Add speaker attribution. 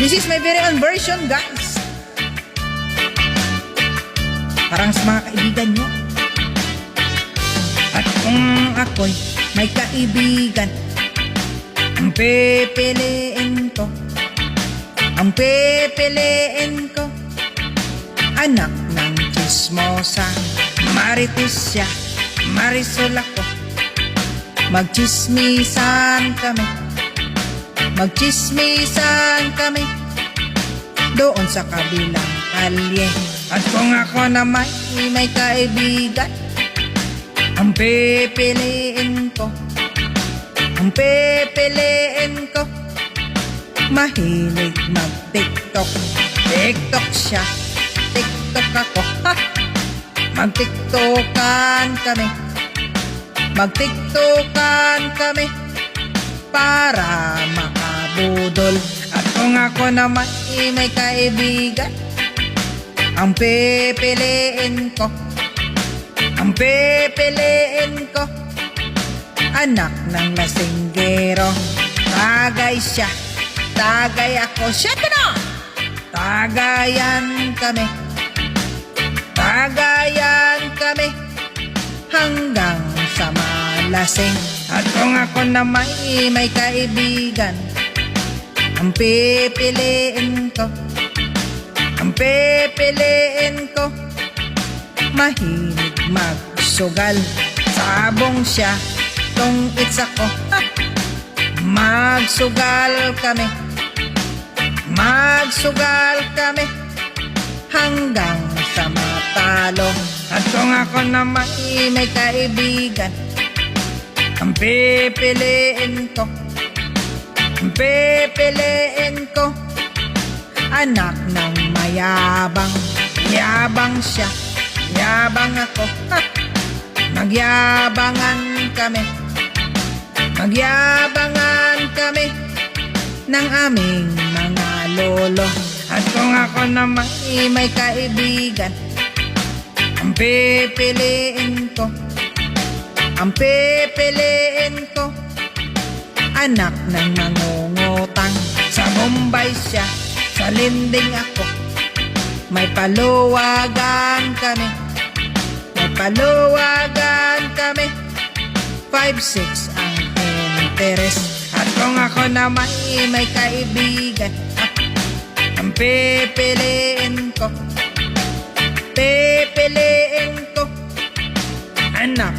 Speaker 1: This is my very own version, guys. Parang sa mga kaibigan nyo. At kung ako'y may kaibigan, ang pipiliin ko, anak ng chismosa, Marites siya, Marisol ako. Magchismisan kami doon sa kabilang kalye. At kung ako na may kaibigan, ang pipiliin ko, mahilig mag-TikTok. TikTok siya, TikTok ako. Mag-TikTokan kami para makabudol. At kung ako naman may kaibigan, ang pipiliin ko, anak ng lasinggero. Tagay siya, tagay ako. Siyempre na! Tagayan kami hanggang sa malasing. At kung ako na may kaibigan, ang pipiliin ko, mahilig magsugal. Sabong siya, tungits ako. Magsugal kami hanggang sa matalo. At kung ako na may kaibigan, ang pipiliin ko, anak ng mayabang. Yabang siya, yabang ako. Magyabangan kami ng aming mga lolo. At kung ako na may kaibigan, ang pipiliin ko, anak ng nangungutang. Sa Mumbai siya, sa Linding ako. May paluwagan kami, 5-6 ang interest. At kung ako na may kaibigan, ang pipiliin ko, anak